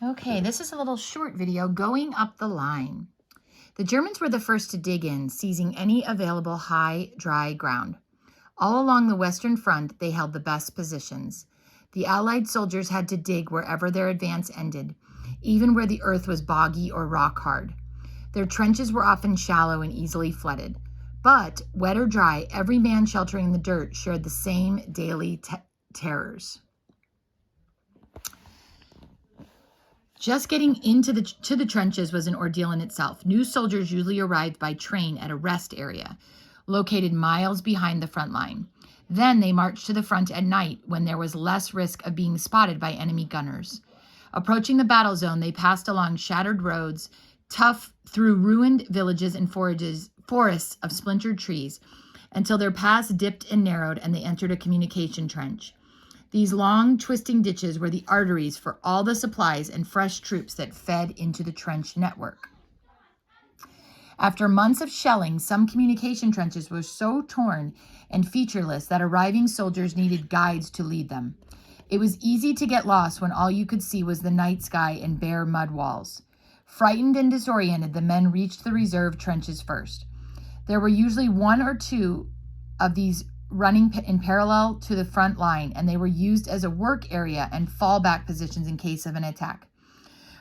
Okay, this is a little short video going up the line. The Germans were the first to dig in, seizing any available high, dry ground. All along the Western Front, they held the best positions. The Allied soldiers had to dig wherever their advance ended, even where the earth was boggy or rock hard. Their trenches were often shallow and easily flooded. But, wet or dry, every man sheltering in the dirt shared the same daily terrors. Just getting into the trenches was an ordeal in itself. New soldiers usually arrived by train at a rest area, located miles behind the front line. Then they marched to the front at night when there was less risk of being spotted by enemy gunners. Approaching the battle zone, they passed along shattered roads, through ruined villages and forests of splintered trees, until their paths dipped and narrowed and they entered a communication trench. These long, twisting ditches were the arteries for all the supplies and fresh troops that fed into the trench network. After months of shelling, some communication trenches were so torn and featureless that arriving soldiers needed guides to lead them. It was easy to get lost when all you could see was the night sky and bare mud walls. Frightened and disoriented, the men reached the reserve trenches first. There were usually one or two of these running in parallel to the front line, and they were used as a work area and fallback positions in case of an attack.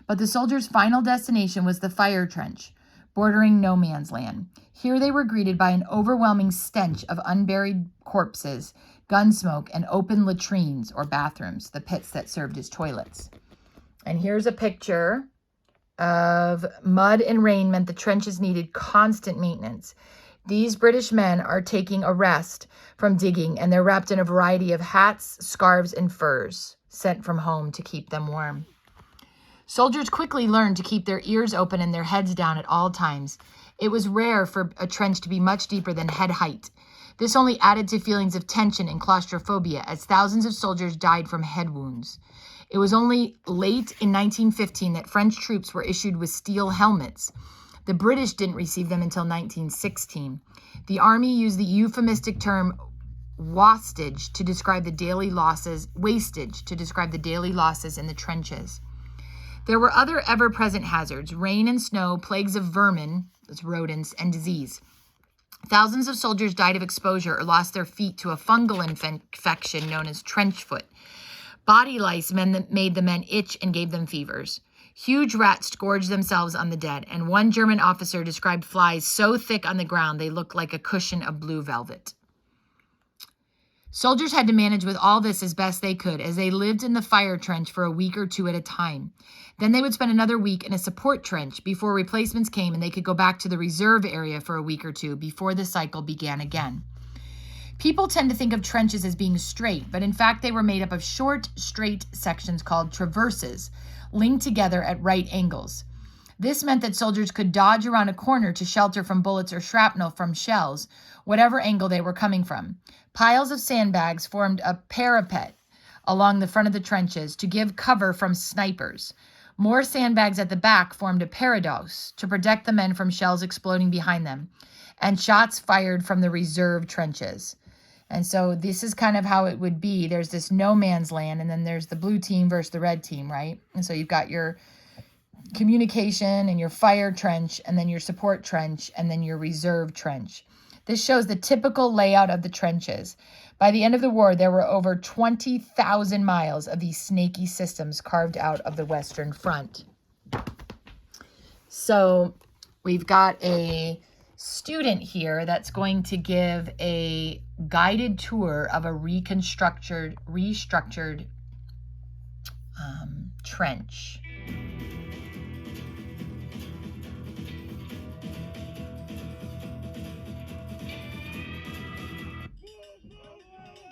But the soldiers' final destination was the fire trench, bordering no man's land. Here they were greeted by an overwhelming stench of unburied corpses, gun smoke, and open latrines or bathrooms, the pits that served as toilets. And here's a picture of mud and rain meant the trenches needed constant maintenance. These British men are taking a rest from digging, and they're wrapped in a variety of hats, scarves, and furs sent from home to keep them warm. Soldiers quickly learned to keep their ears open and their heads down at all times. It was rare for a trench to be much deeper than head height. This only added to feelings of tension and claustrophobia as thousands of soldiers died from head wounds. It was only late in 1915 that French troops were issued with steel helmets. The British didn't receive them until 1916. The army used the euphemistic term wastage to describe the daily losses in the trenches. There were other ever-present hazards: rain and snow, plagues of vermin, that's rodents, and disease. Thousands of soldiers died of exposure or lost their feet to a fungal infection known as trench foot. Body lice made the men itch and gave them fevers. Huge rats gorged themselves on the dead, and one German officer described flies so thick on the ground they looked like a cushion of blue velvet. Soldiers had to manage with all this as best they could, as they lived in the fire trench for a week or two at a time. Then they would spend another week in a support trench before replacements came, and they could go back to the reserve area for a week or two before the cycle began again. People tend to think of trenches as being straight, but in fact they were made up of short, straight sections called traverses, linked together at right angles. This meant that soldiers could dodge around a corner to shelter from bullets or shrapnel from shells, whatever angle they were coming from. Piles of sandbags formed a parapet along the front of the trenches to give cover from snipers. More sandbags at the back formed a parados to protect the men from shells exploding behind them, and shots fired from the reserve trenches. And so this is kind of how it would be. There's this no man's land, and then there's the blue team versus the red team, right? And so you've got your communication and your fire trench, and then your support trench, and then your reserve trench. This shows the typical layout of the trenches. By the end of the war, there were over 20,000 miles of these snaky systems carved out of the Western Front. So we've got a student here that's going to give a guided tour of a restructured trench.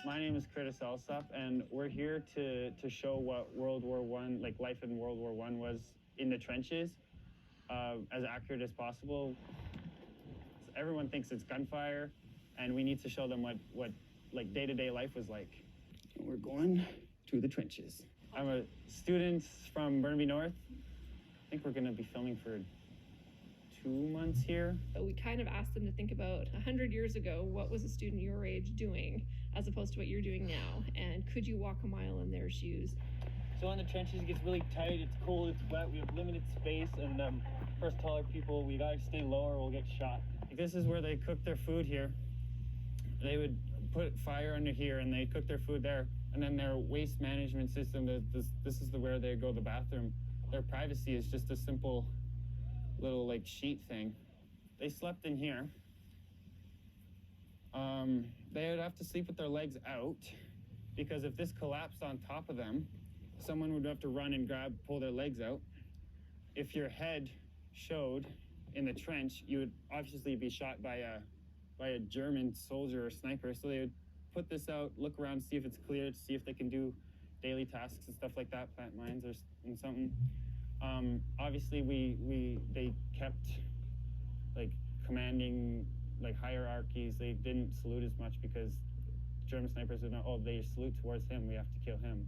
My name is Curtis Alsop, and we're here to show what World War I, like life in World War I was in the trenches, as accurate as possible. Everyone thinks it's gunfire, and we need to show them what like day-to-day life was like. We're going to the trenches. I'm a student from Burnaby North. I think we're going to be filming for 2 months here. But we kind of asked them to think about 100 years ago, what was a student your age doing as opposed to what you're doing now? And could you walk a mile in their shoes? So in the trenches, it gets really tight, it's cold, it's wet, we have limited space, and for us taller people, we gotta stay lower or we'll get shot. This is where they cook their food here. They would put fire under here and they cook their food there. And then their waste management system, this is where they go to the bathroom. Their privacy is just a simple little like sheet thing. They slept in here. They would have to sleep with their legs out because if this collapsed on top of them, someone would have to run and pull their legs out. If your head showed in the trench, you would obviously be shot by a German soldier or sniper. So they would put this out, look around, see if it's cleared, see if they can do daily tasks and stuff like that, plant mines or something. Obviously, they kept like commanding like hierarchies. They didn't salute as much because German snipers would know, oh, they salute towards him, we have to kill him.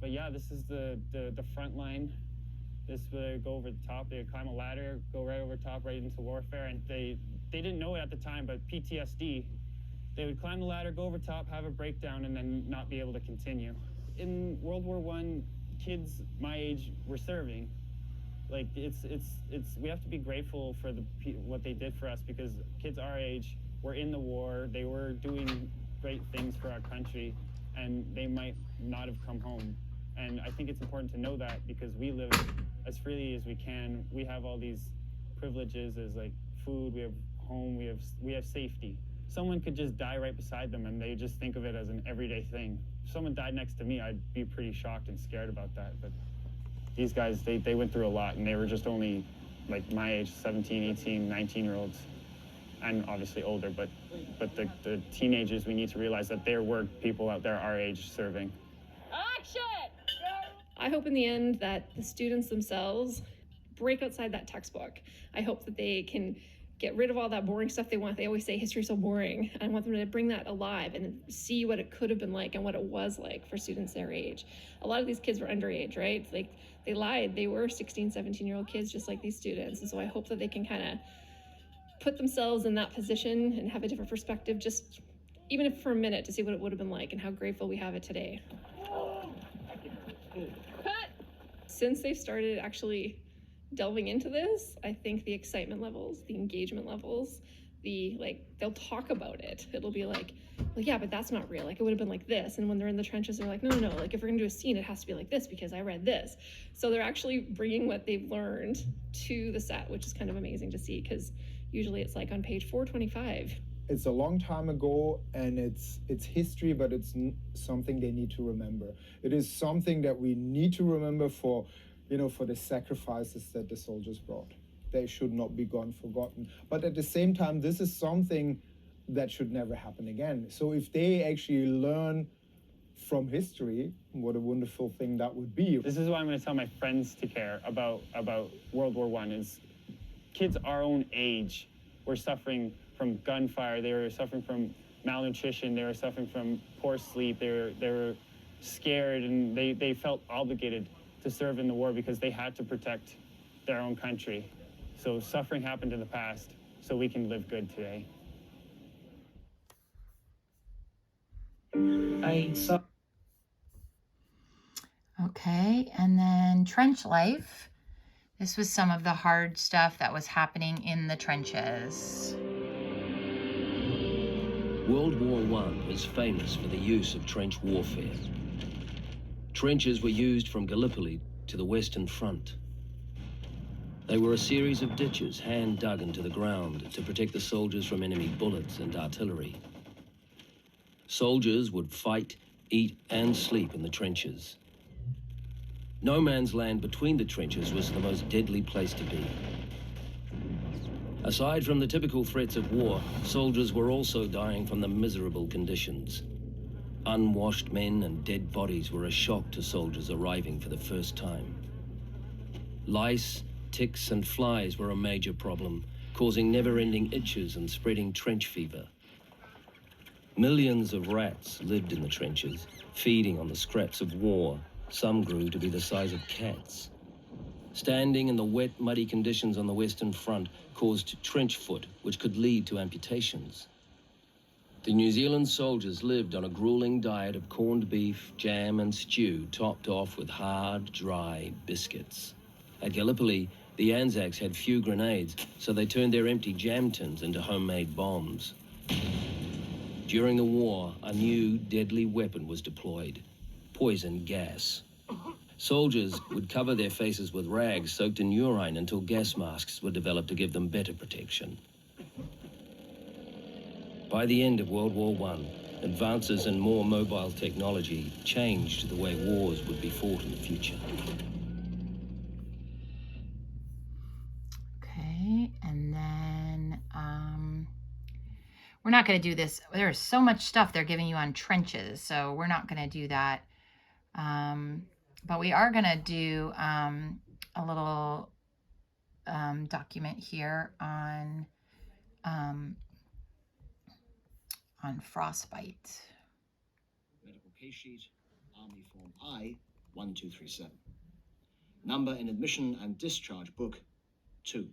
But yeah, this is the front line. This would go over the top. They would climb a ladder, go right over top, right into warfare. And they didn't know it at the time, but PTSD. They would climb the ladder, go over top, have a breakdown, and then not be able to continue. In World War I, kids my age were serving. Like we have to be grateful for what they did for us because kids our age were in the war. They were doing great things for our country, and they might not have come home. And I think it's important to know that because we live as freely as we can. We have all these privileges as like food, we have home, we have safety. Someone could just die right beside them and they just think of it as an everyday thing. If someone died next to me, I'd be pretty shocked and scared about that. But these guys, they went through a lot and they were just only like my age, 17, 18, 19-year-olds. And obviously older, but the teenagers, we need to realize that there were people out there our age serving. Action! I hope in the end that the students themselves break outside that textbook. I hope that they can get rid of all that boring stuff they want. They always say history's so boring. I want them to bring that alive and see what it could have been like and what it was like for students their age. A lot of these kids were underage, right? Like they lied. They were 16, 17-year-old kids just like these students. And so I hope that they can kind of put themselves in that position and have a different perspective, just even if for a minute, to see what it would have been like and how grateful we have it today. Cut! Since they've started actually delving into this, I think the excitement levels, the engagement levels, they'll talk about it. It'll be like, well, yeah, but that's not real. Like, it would have been like this. And when they're in the trenches, they're like, no, like, if we're gonna do a scene, it has to be like this because I read this. So they're actually bringing what they've learned to the set, which is kind of amazing to see because usually it's like on page 425. It's a long time ago and it's history, but it's something they need to remember. It is something that we need to remember for the sacrifices that the soldiers brought. They should not be forgotten. But at the same time, this is something that should never happen again. So if they actually learn from history, what a wonderful thing that would be. This is why I'm going to tell my friends to care about World War I is kids our own age were suffering from gunfire. They were suffering from malnutrition. They were suffering from poor sleep. They were scared and they felt obligated to serve in the war because they had to protect their own country. So suffering happened in the past, so we can live good today. Okay, and then trench life. This was some of the hard stuff that was happening in the trenches. World War I was famous for the use of trench warfare. Trenches were used from Gallipoli to the Western Front. They were a series of ditches hand-dug into the ground to protect the soldiers from enemy bullets and artillery. Soldiers would fight, eat, and sleep in the trenches. No man's land between the trenches was the most deadly place to be. Aside from the typical threats of war, soldiers were also dying from the miserable conditions. Unwashed men and dead bodies were a shock to soldiers arriving for the first time. Lice, ticks, and flies were a major problem, causing never-ending itches and spreading trench fever. Millions of rats lived in the trenches, feeding on the scraps of war. Some grew to be the size of cats. Standing in the wet, muddy conditions on the Western Front caused trench foot, which could lead to amputations. The New Zealand soldiers lived on a grueling diet of corned beef, jam and stew, topped off with hard, dry biscuits. At Gallipoli, the Anzacs had few grenades, so they turned their empty jam tins into homemade bombs. During the war, a new deadly weapon was deployed: poison gas. Soldiers would cover their faces with rags soaked in urine until gas masks were developed to give them better protection. By the end of World War I, advances in more mobile technology changed the way wars would be fought in the future. Okay, and then we're not going to do this. There's so much stuff they're giving you on trenches, so we're not going to do that. But we are going to do a little document here on frostbite. Medical case sheet, Army Form I, 1237. Number in admission and discharge book, 2.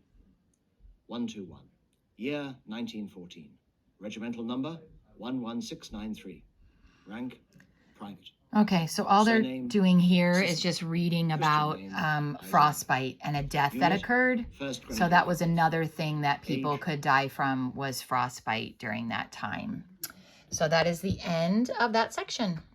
121. Year, 1914. Regimental number, 11693. Rank, private. Okay, so all they're Surname, doing here Christian is just reading about name, frostbite and a death that Unit, occurred. First So that Grenadier. was another thing that people Age. could die from, was frostbite during that time. So that is the end of that section.